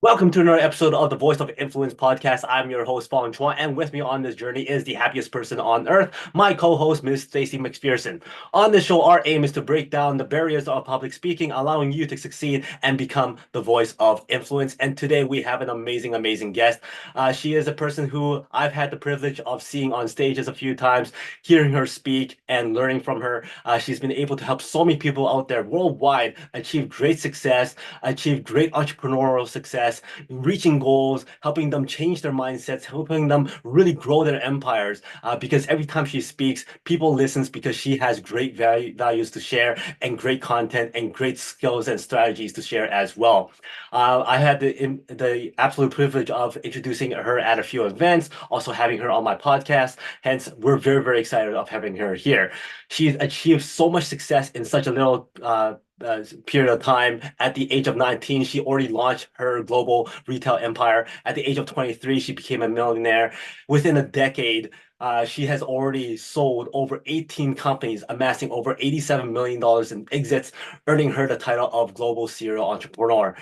Welcome to another episode of the Voice of Influence podcast. I'm your host, Fong Chua, and with me on this journey is the happiest person on earth, my co-host, Ms. Stacy McPherson. On this show, our aim is to break down the barriers of public speaking, allowing you to succeed and become the voice of influence. And today we have an amazing guest. She is a person who I've had the privilege of seeing on stages a few times, hearing her speak and learning from her. She's been able to help so many people out there worldwide achieve great success, achieve great entrepreneurial success, reaching goals, helping them change their mindsets, helping them really grow their empires. Because every time she speaks, people listens because she has great values to share and great content and great skills and strategies to share as well. I had the absolute privilege of introducing her at a few events, also having her on my podcast. Hence, we're very excited of having her here. She's achieved so much success in such a little period of time. At the age of 19, she already launched her global retail empire. At the age of 23, she became a millionaire. Within a decade, she has already sold over 18 companies, amassing over $87 million in exits, earning her the title of global serial entrepreneur.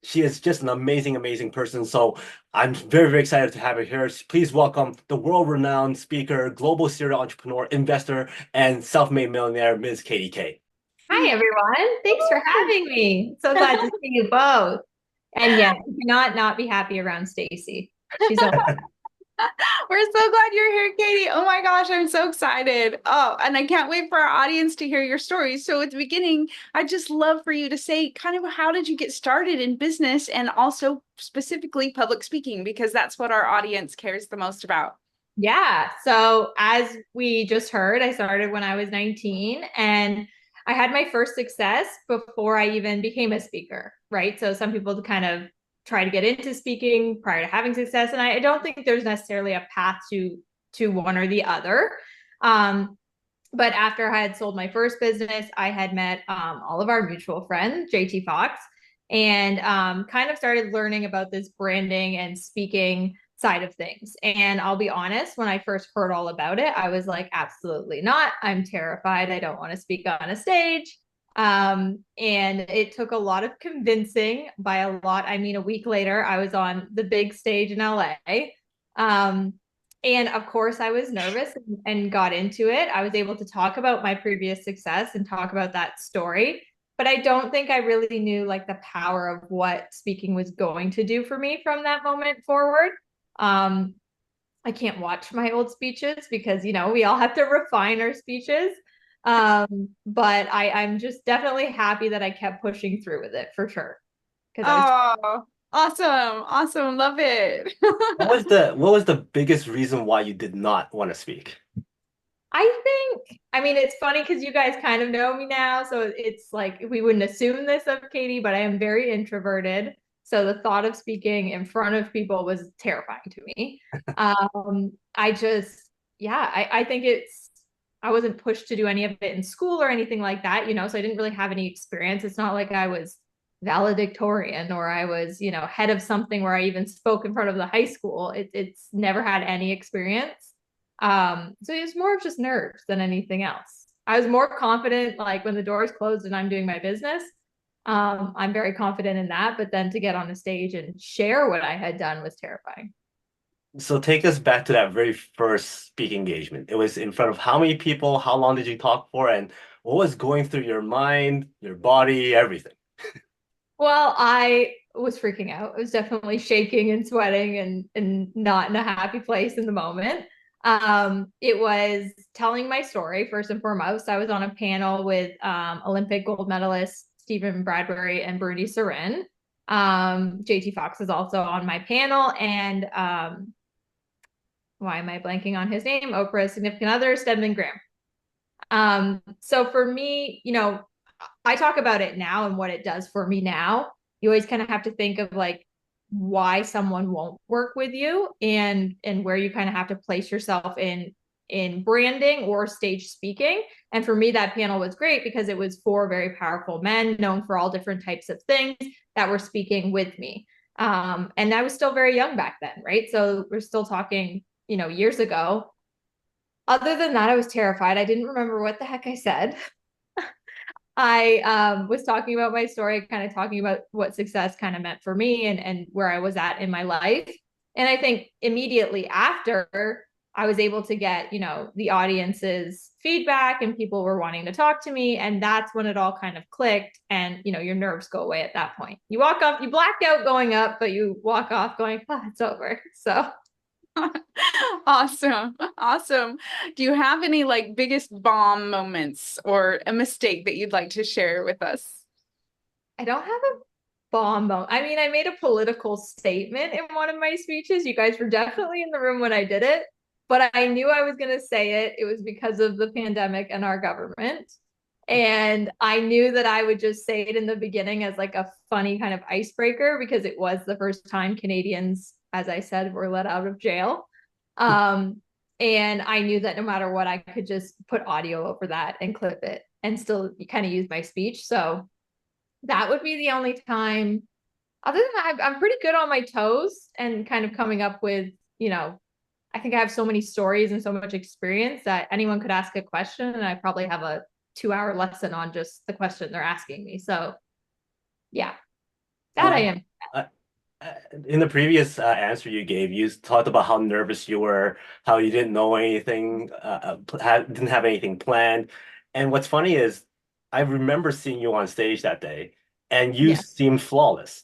She is just an amazing person. So I'm very excited to have her here. Please welcome the world-renowned speaker, global serial entrepreneur, investor, and self-made millionaire, Ms. Katie K. Hi, everyone. Thanks for having me. So glad to see you both. And yes, you cannot not be happy around Stacy. She's all We're so glad you're here, Katie. Oh my gosh, I'm so excited. Oh, and I can't wait for our audience to hear your story. So at the beginning, I'd just love for you to say kind of how did you get started in business and also specifically public speaking, because that's what our audience cares the most about. Yeah. So as we just heard, I started when I was 19 and I had my first success before I even became a speaker, right? So some people kind of try to get into speaking prior to having success. And I don't think there's necessarily a path to one or the other. But after I had sold my first business, I had met all of our mutual friend, JT Fox, and kind of started learning about this branding and speaking side of things. And I'll be honest, when I first heard all about it, I was like, absolutely not. I'm terrified. I don't want to speak on a stage. And it took a lot of convincing. By a lot, I mean, a week later, I was on the big stage in LA. And of course, I was nervous and got into it. I was able to talk about my previous success and talk about that story. But I don't think I really knew like the power of what speaking was going to do for me from that moment forward. Um, I can't watch my old speeches because, we all have to refine our speeches. But I'm just definitely happy that I kept pushing through with it for sure. Because Oh, awesome. Love it. What was the biggest reason why you did not want to speak? I mean, it's funny because you guys kind of know me now. So it's like we wouldn't assume this of Katie, but I am very introverted. So the thought of speaking in front of people was terrifying to me. I just, yeah, I think I wasn't pushed to do any of it in school or anything like that, so I didn't really have any experience. It's not like I was valedictorian or I was, head of something where I even spoke in front of the high school. It's never had any experience. So it was more of just nerves than anything else. I was more confident, like when the doors closed and I'm doing my business. I'm very confident in that, but then to get on a stage and share what I had done was terrifying. So take us back to that very first speaking engagement. It was in front of how many people? How long did you talk for? And what was going through your mind, your body, everything? Well, I was freaking out. I was definitely shaking and sweating and not in a happy place in the moment. It was telling my story first and foremost. I was on a panel with Olympic gold medalist Stephen Bradbury and Bruni Sarin. JT Fox is also on my panel, and why am I blanking on his name? Oprah's significant other, Stedman Graham. So for me, I talk about it now and what it does for me now. You always kind of have to think of like why someone won't work with you and where you kind of have to place yourself in branding or stage speaking. And for me, that panel was great because it was four very powerful men known for all different types of things that were speaking with me. And I was still very young back then, right? So we're still talking, years ago. Other than that, I was terrified. I didn't remember what the heck I said. I was talking about my story, kind of talking about what success kind of meant for me and where I was at in my life. And I think immediately after, I was able to get, the audience's feedback and people were wanting to talk to me. And that's when it all kind of clicked. And, your nerves go away at that point. You walk off, you black out going up, but you walk off going, oh, it's over. So Awesome. Awesome. Do you have any like biggest bomb moments or a mistake that you'd like to share with us? I don't have a bomb moment. I mean, I made a political statement in one of my speeches. You guys were definitely in the room when I did it, but I knew I was going to say it. It was because of the pandemic and our government. And I knew that I would just say it in the beginning as like a funny kind of icebreaker because it was the first time Canadians, as I said, were let out of jail. And I knew that no matter what, I could just put audio over that and clip it and still kind of use my speech. So that would be the only time. Other than that, I'm pretty good on my toes and kind of coming up with, I think I have so many stories and so much experience that anyone could ask a question and I probably have a 2-hour lesson on just the question they're asking me. So yeah, that I am. In the previous answer you gave, you talked about how nervous you were, how you didn't know anything, didn't have anything planned. And what's funny is, I remember seeing you on stage that day, and you Yeah. seemed flawless.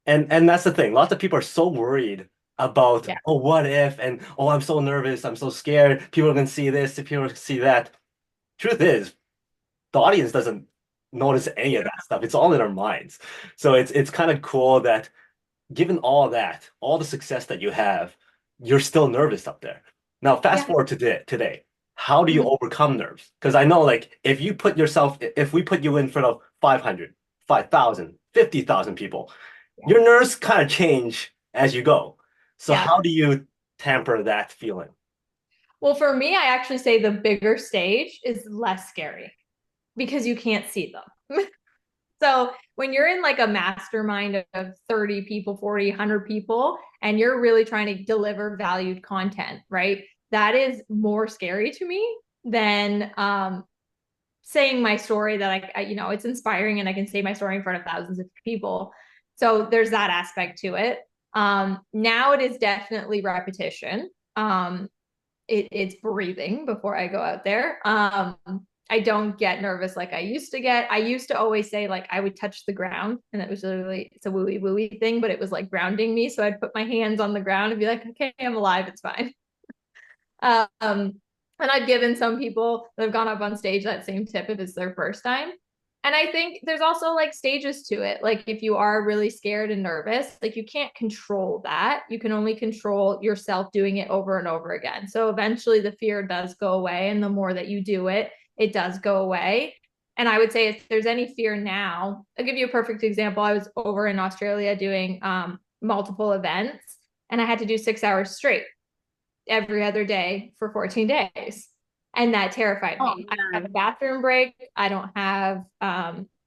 And that's the thing. Lots of people are so worried about, Yeah. oh, what if? And oh, I'm so nervous. I'm so scared. People are gonna see this. People are gonna see that. Truth is, the audience doesn't notice any of that stuff. It's all in our minds. So it's kind of cool that given all that, all the success that you have, you're still nervous up there. Now, fast Yeah. forward to today, how do you overcome nerves? Because I know, like, if we put you in front of 500, 5,000, 50,000 people, Yeah. your nerves kind of change as you go. So Yeah. how do you temper that feeling? Well, for me, I actually say the bigger stage is less scary because you can't see them. So when you're in like a mastermind of 30 people, 40, 100 people, and you're really trying to deliver valued content, right? That is more scary to me than saying my story that it's inspiring and I can say my story in front of thousands of people. So there's that aspect to it. Now it is definitely repetition. It's breathing before I go out there. I don't get nervous like I used to get. I used to always say like I would touch the ground, and it was literally it's a wooey wooey thing, but it was like grounding me. So I'd put my hands on the ground and be like, okay, I'm alive, it's fine. And I've given some people that have gone up on stage that same tip if it's their first time. And I think there's also like stages to it. Like if you are really scared and nervous, like you can't control that. You can only control yourself doing it over and over again. So eventually the fear does go away. And the more that you do it, it does go away. And I would say if there's any fear now, I'll give you a perfect example. I was over in Australia doing multiple events and I had to do 6 hours straight every other day for 14 days. And that terrified me. I don't have a bathroom break. I don't have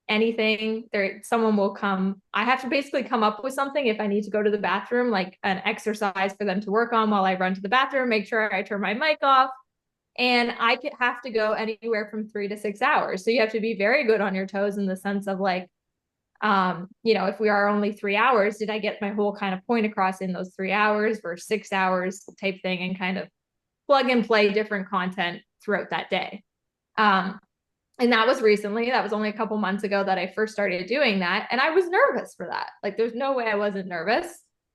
anything. Someone will come. I have to basically come up with something if I need to go to the bathroom, like an exercise for them to work on while I run to the bathroom, make sure I turn my mic off. And I could have to go anywhere from 3 to 6 hours. So you have to be very good on your toes in the sense of like, if we are only 3 hours, did I get my whole kind of point across in those 3 hours versus 6 hours type thing, and kind of plug and play different content throughout that day. And that was recently, that was only a couple months ago that I first started doing that. And I was nervous for that. Like there's no way I wasn't nervous.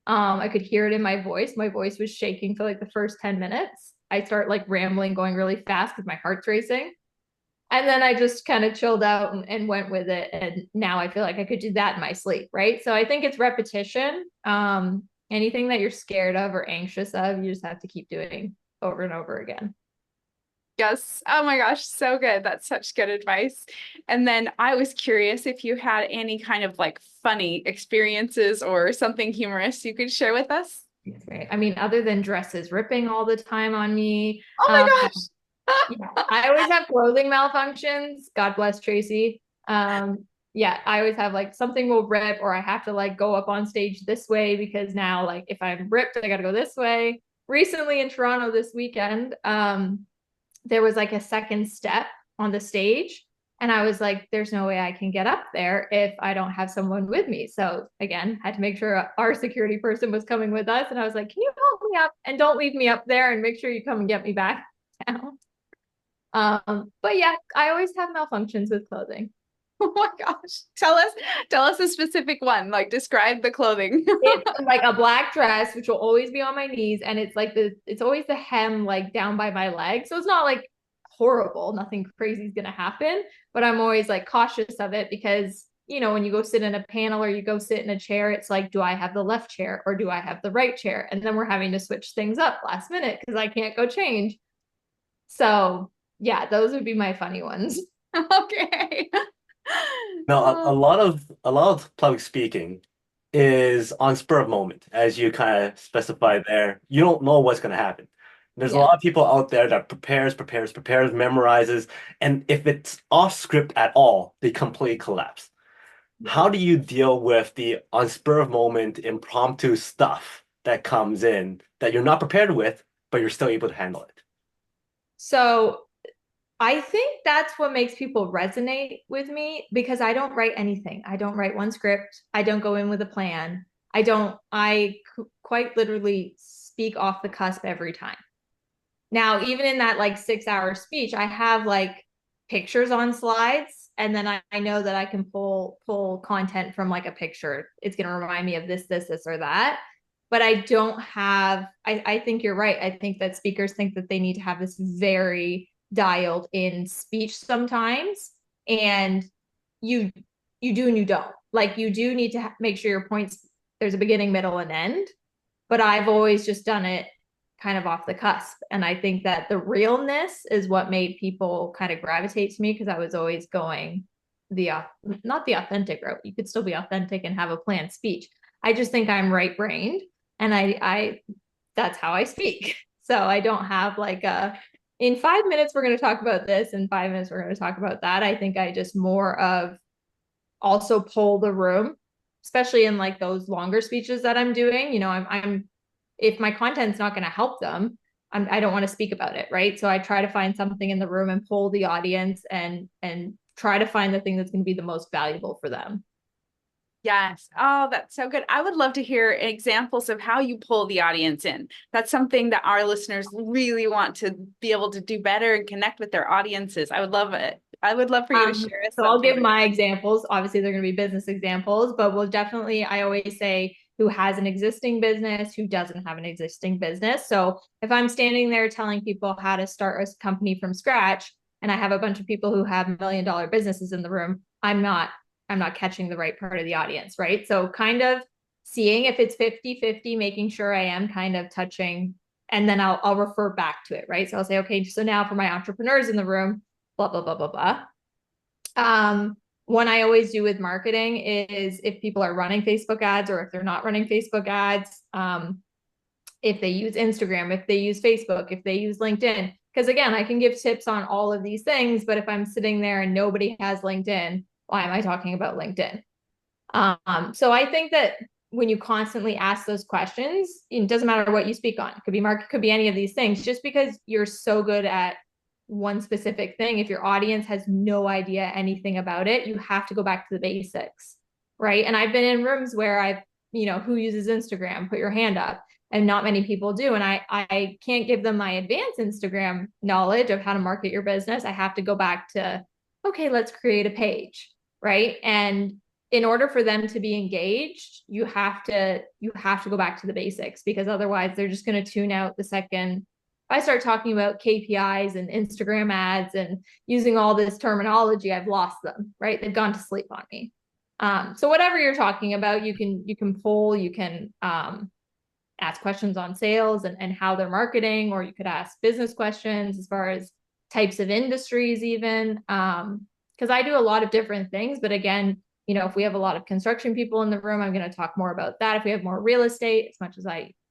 I could hear it in my voice. My voice was shaking for like the first 10 minutes. I start like rambling, going really fast because my heart's racing. And then I just kind of chilled out and went with it. And now I feel like I could do that in my sleep. Right. So I think it's repetition. Anything that you're scared of or anxious of, you just have to keep doing over and over again. Yes. Oh my gosh, so good. That's such good advice. And then I was curious if you had any kind of like funny experiences or something humorous you could share with us. Right. I mean, other than dresses ripping all the time on me. Oh my gosh. I always have clothing malfunctions. God bless Tracy. Yeah, I always have like something will rip or I have to like go up on stage this way because now like if I'm ripped, I got to go this way. Recently in Toronto this weekend, there was like a second step on the stage And I was like, there's no way I can get up there if I don't have someone with me. So again, had to make sure our security person was coming with us. And I was like, can you help me up and don't leave me up there and make sure you come and get me back down. But yeah, I always have malfunctions with clothing. Oh my gosh. Tell us a specific one. Like describe the clothing. It's like a black dress, which will always be on my knees. And it's like it's always the hem like down by my leg. So it's not like horrible. Nothing crazy is going to happen. But I'm always like cautious of it because, you know, when you go sit in a panel or you go sit in a chair, it's like, do I have the left chair or do I have the right chair? And then we're having to switch things up last minute because I can't go change. So yeah, those would be my funny ones. Okay. Now, a lot of public speaking is on spur of moment, as you kind of specified there. You don't know what's going to happen. There's a Yeah. lot of people out there that prepares, memorizes, and if it's off script at all, they completely collapse. How do you deal with the on spur of moment, impromptu stuff that comes in that you're not prepared with, but you're still able to handle it? So I think that's what makes people resonate with me because I don't write anything. I don't write one script. I don't go in with a plan. Quite literally speak off the cusp every time. Now, even in that like 6 hour speech, I have like pictures on slides, and then I know that I can pull content from like a picture. It's going to remind me of this, or that. But I don't have, I think you're right. I think that speakers think that they need to have this very dialed in speech sometimes. And you do and you don't. Like you do need to make sure your points, there's a beginning, middle, and end. But I've always just done it kind of off the cusp. And I think that the realness is what made people kind of gravitate to me because I was always going the not the authentic route. You could still be authentic and have a planned speech. I just think I'm right brained and I that's how I speak. So I don't have like in 5 minutes we're going to talk about this, in 5 minutes we're going to talk about that. I think I just more of also pull the room, especially in like those longer speeches that I'm doing. You know, I'm if my content's not going to help them, I don't want to speak about it, right? So I try to find something in the room and pull the audience and try to find the thing that's going to be the most valuable for them. Yes. Oh, that's so good. I would love to hear examples of how you pull the audience in. That's something that our listeners really want to be able to do better and connect with their audiences. I would love it. I would love for you to share. So I'll give my examples. Obviously, they're going to be business examples, but we'll definitely, I always say, who has an existing business, who doesn't have an existing business. So if I'm standing there telling people how to start a company from scratch, and I have a bunch of people who have $1 million businesses in the room, I'm not catching the right part of the audience, right? So kind of seeing if it's 50-50, making sure I am kind of touching, and then I'll refer back to it, right? So I'll say, okay, so now for my entrepreneurs in the room, blah, blah, blah, blah, blah. One I always do with marketing is if people are running Facebook ads or if they're not running Facebook ads, if they use Instagram, if they use Facebook, if they use LinkedIn. Because again, I can give tips on all of these things, but if I'm sitting there and nobody has LinkedIn, why am I talking about LinkedIn? So I think that when you constantly ask those questions, it doesn't matter what you speak on. It could be market, could be any of these things. Just because you're so good at one specific thing, if your audience has no idea anything about it, you have to go back to the basics, right? And I've been in rooms where I've, who uses Instagram? Put your hand up. And not many people do. And I can't give them my advanced Instagram knowledge of how to market your business. I have to go back to, okay, let's create a page, right? And in order for them to be engaged, you have to go back to the basics, because otherwise they're just going to tune out the second I start talking about KPIs and Instagram ads and using all this terminology. I've lost them, right? They've gone to sleep on me. So whatever you're talking about, you can pull, you can ask questions on sales and how they're marketing, or you could ask business questions as far as types of industries even. Because I do a lot of different things, but again, if we have a lot of construction people in the room, I'm going to talk more about that. If we have more real estate, as much as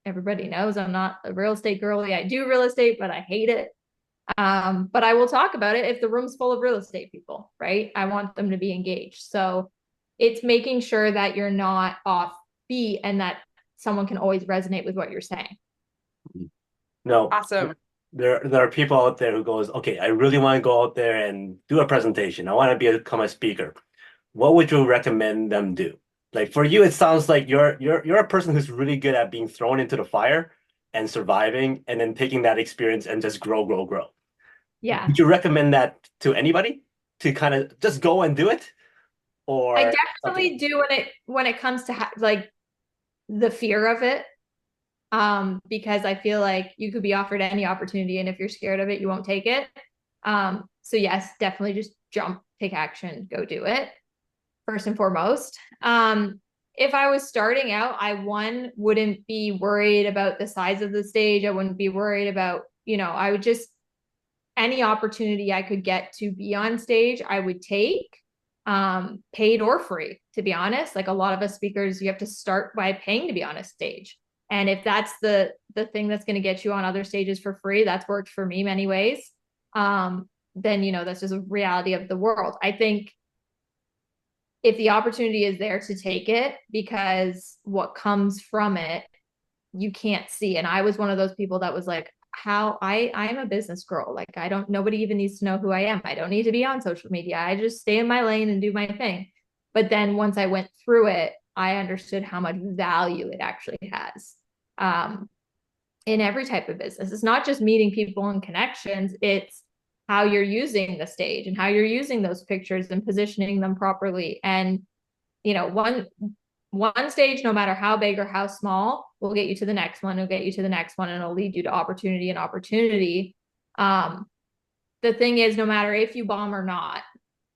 everybody knows I'm not a real estate girly. I do real estate, but I hate it. But I will talk about it if the room's full of real estate people, right? I want them to be engaged. So it's making sure that you're not offbeat and that someone can always resonate with what you're saying. No, Awesome. there are people out there who goes, okay, I really want to go out there and do a presentation. I want to become a speaker. What would you recommend them do? Like for you, it sounds like you're a person who's really good at being thrown into the fire and surviving, and then taking that experience and just grow, grow, grow. Yeah. Would you recommend that to anybody to kind of just go and do it, I or something? definitely do when it comes to like the fear of it. Because I feel like you could be offered any opportunity, and if you're scared of it, you won't take it. So yes, definitely just jump, take action, go do it first and foremost. If I was starting out, I wouldn't be worried about the size of the stage. I wouldn't be worried about, I would just any opportunity I could get to be on stage, I would take, paid or free, to be honest. Like a lot of us speakers, you have to start by paying to be on a stage. And if that's the thing that's going to get you on other stages for free, that's worked for me many ways. Then, that's just a reality of the world. I think if the opportunity is there, to take it, because what comes from it, you can't see. And I was one of those people that was like, I'm a business girl. Like nobody even needs to know who I am. I don't need to be on social media. I just stay in my lane and do my thing. But then once I went through it, I understood how much value it actually has. In every type of business. It's not just meeting people and connections. It's how you're using the stage and how you're using those pictures and positioning them properly. And, one stage, no matter how big or how small, will get you to the next one, will get you to the next one, and it'll lead you to opportunity and opportunity. The thing is, no matter if you bomb or not,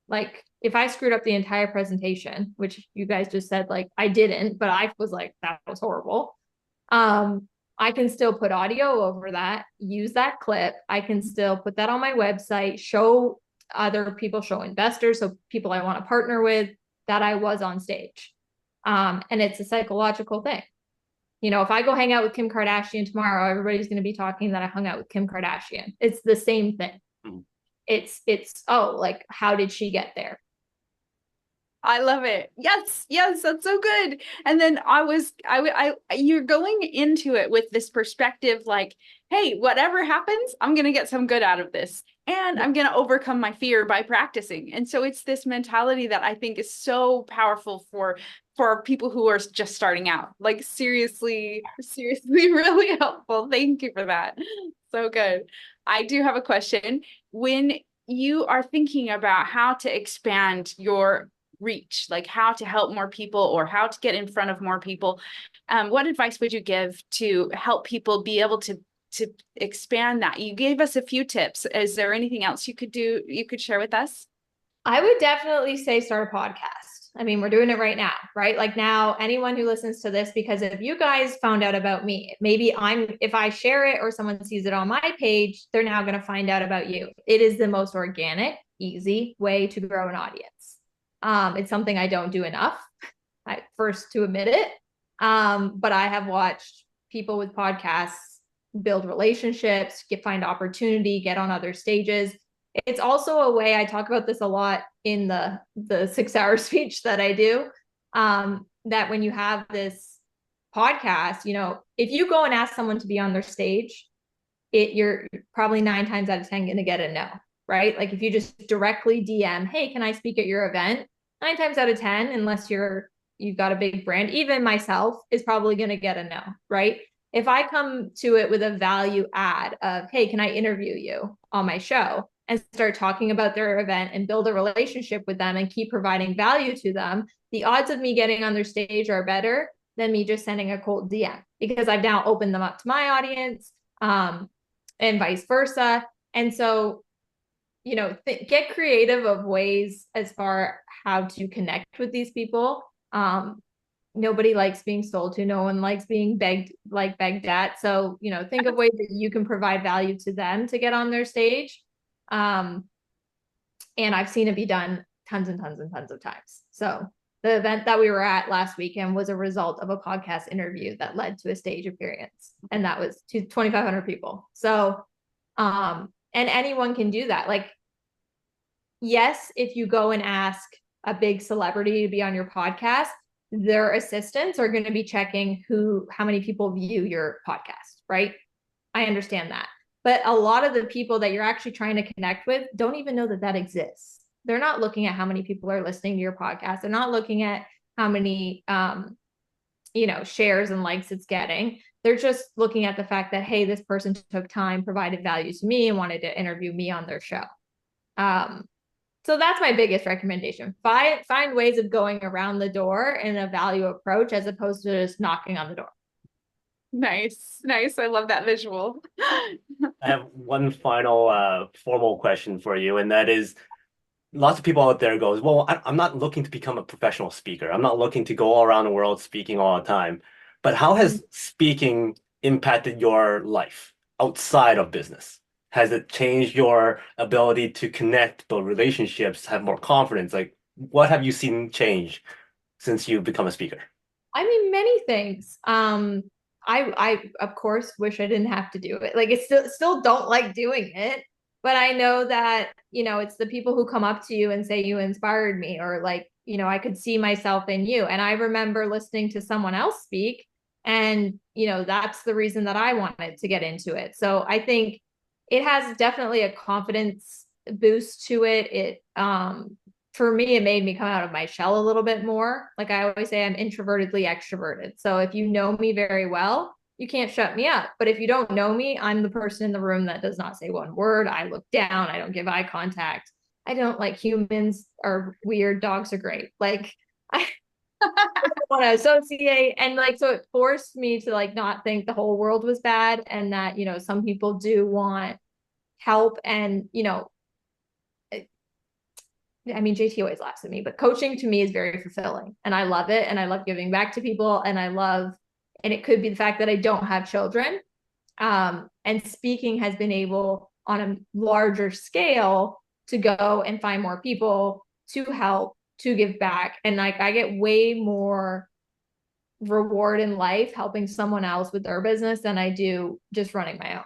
like if I screwed up the entire presentation, which you guys just said, like I didn't, but I was like, that was horrible. I can still put audio over that, use that clip. I can still put that on my website, show other people, show investors, so people I want to partner with, that I was on stage. And it's a psychological thing. If I go hang out with Kim Kardashian tomorrow, everybody's going to be talking that I hung out with Kim Kardashian. It's the same thing. Mm-hmm. It's, oh, like, how did she get there? I love it. Yes, that's so good. And then you're going into it with this perspective, like, hey, whatever happens, I'm going to get some good out of this. And I'm going to overcome my fear by practicing. And so it's this mentality that I think is so powerful for people who are just starting out. Like seriously, really helpful. Thank you for that. So good. I do have a question. When you are thinking about how to expand your reach, like how to help more people or how to get in front of more people, what advice would you give to help people be able to expand that? You gave us a few tips. Is there anything else you could share with us? I would definitely say start a podcast. I mean, we're doing it right now, right? Like now, anyone who listens to this, because if you guys found out about me, maybe if I share it or someone sees it on my page, they're now going to find out about you. It is the most organic, easy way to grow an audience. It's something I don't do enough. First to admit it. But I have watched people with podcasts build relationships, find opportunity, get on other stages. It's also a way, I talk about this a lot in the 6-hour speech that I do, that when you have this podcast, if you go and ask someone to be on their stage, you're probably 9 times out of 10 going to get a no, right? Like if you just directly DM, hey, can I speak at your event? 9 times out of 10, unless you've got a big brand, even myself is probably going to get a no, right? If I come to it with a value add of, hey, can I interview you on my show, and start talking about their event and build a relationship with them and keep providing value to them, the odds of me getting on their stage are better than me just sending a cold DM, because I've now opened them up to my audience, and vice versa. And so, get creative of ways as far how to connect with these people. Nobody likes being sold to. No one likes being begged at. So, think of ways that you can provide value to them to get on their stage. And I've seen it be done tons and tons and tons of times. So the event that we were at last weekend was a result of a podcast interview that led to a stage appearance. And that was 2,500 people. So, and anyone can do that. Like, yes, if you go and ask a big celebrity to be on your podcast, their assistants are going to be checking how many people view your podcast, right? I understand that. But a lot of the people that you're actually trying to connect with don't even know that that exists. They're not looking at how many people are listening to your podcast. They're not looking at how many shares and likes it's getting. They're just looking at the fact that, hey, this person took time, provided value to me, and wanted to interview me on their show. So that's my biggest recommendation. Find ways of going around the door in a value approach as opposed to just knocking on the door. Nice. I love that visual. I have one final formal question for you, and that is, lots of people out there goes, well, I'm not looking to become a professional speaker. I'm not looking to go all around the world speaking all the time. But how has speaking impacted your life outside of business? Has it changed your ability to connect, build relationships, have more confidence? Like, what have you seen change since you've become a speaker? I mean, many things. I of course wish I didn't have to do it. Like, it's still don't like doing it, but I know that, it's the people who come up to you and say you inspired me, or like, I could see myself in you. And I remember listening to someone else speak, and that's the reason that I wanted to get into it. So I think it has definitely a confidence boost to it. For me, it made me come out of my shell a little bit more. Like I always say, I'm introvertedly extroverted. So if you know me very well, you can't shut me up. But if you don't know me, I'm the person in the room that does not say one word. I look down. I don't give eye contact. I don't like humans are weird. Dogs are great. Like I want to associate. And like, so it forced me to like not think the whole world was bad, and that, some people do want help. And, I mean, JT always laughs at me, but coaching to me is very fulfilling, and I love it. And I love giving back to people, and and it could be the fact that I don't have children. And speaking has been able on a larger scale to go and find more people to help, to give back. And like, I get way more reward in life helping someone else with their business than I do just running my own.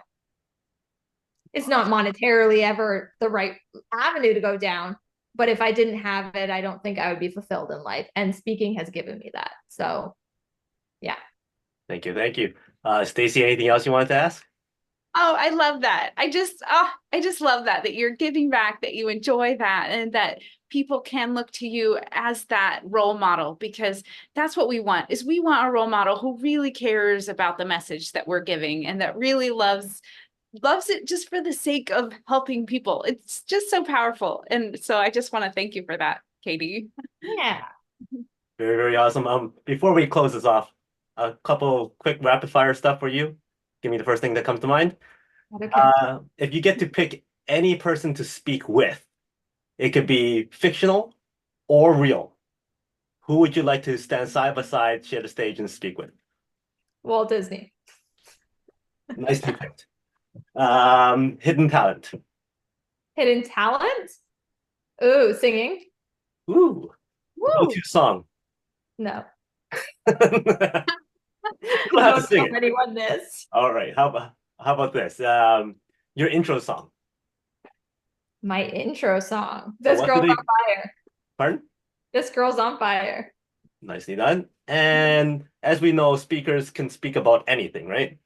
It's not monetarily ever the right avenue to go down, but if I didn't have it, I don't think I would be fulfilled in life. And speaking has given me that. So, yeah. Thank you. Stacy, anything else you wanted to ask? Oh, I love that. I just love that you're giving back, that you enjoy that, and that people can look to you as that role model, because that's what we want. Is we want a role model who really cares about the message that we're giving, and that really loves it just for the sake of helping people. It's just so powerful. And so I just want to thank you for that, Katie. Yeah. Very, very awesome. Before we close this off, a couple quick rapid fire stuff for you. Give me the first thing that comes to mind. Okay. If you get to pick any person to speak with, it could be fictional or real. Who would you like to stand side by side, share the stage, and speak with? Walt Disney. Nicely picked. Hidden talent. Hidden talent? Ooh, singing. Ooh. Woo. Go-to song. No. You don't have to Don't sing tell it. anyone this. All right. How about this? Your intro song. My intro song. So This what girl's do on they? fire. Pardon? This girl's on fire. Nicely done. And as we know, speakers can speak about anything, right?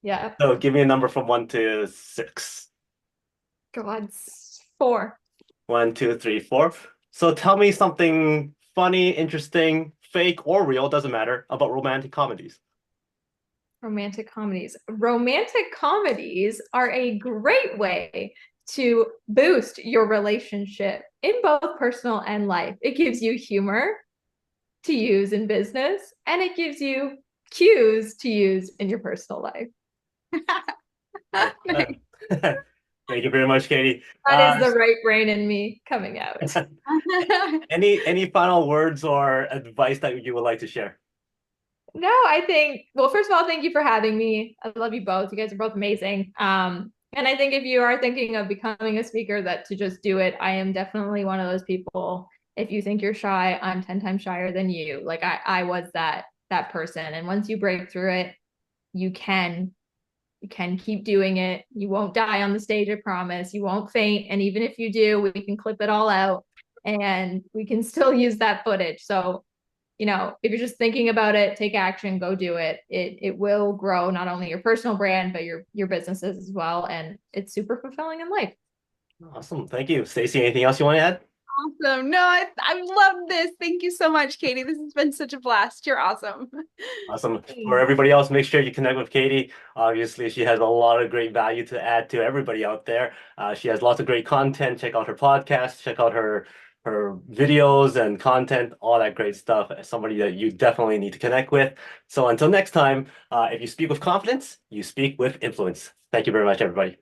Yeah. So give me a number from 1 to 6. God, 4. 1, 2, 3, 4. So tell me something funny, interesting, fake or real, doesn't matter, about romantic comedies. Romantic comedies. Romantic comedies are a great way to boost your relationship in both personal and life. It gives you humor to use in business, and it gives you cues to use in your personal life. Thank you very much, Katie. That is the right brain in me coming out. Any final words or advice that you would like to share? No, I think, well, first of all, thank you for having me. I love you both. You guys are both amazing. And I think if you are thinking of becoming a speaker, that to just do it. I am definitely one of those people. If you think you're shy, I'm 10 times shyer than you. Like I was that person. And once you break through it, you can keep doing it. You won't die on the stage, I promise. You won't faint. And even if you do, we can clip it all out and we can still use that footage. So if you're just thinking about it, take action, go do it. It will grow not only your personal brand, but your businesses as well. And it's super fulfilling in life. Awesome. Thank you. Stacy, anything else you want to add? Awesome. No, I love this. Thank you so much, Katie. This has been such a blast. You're awesome. Awesome. For everybody else, make sure you connect with Katie. Obviously, she has a lot of great value to add to everybody out there. She has lots of great content. Check out her podcast, check out her videos and content, all that great stuff. Somebody that you definitely need to connect with. So until next time, if you speak with confidence, you speak with influence. Thank you very much, everybody.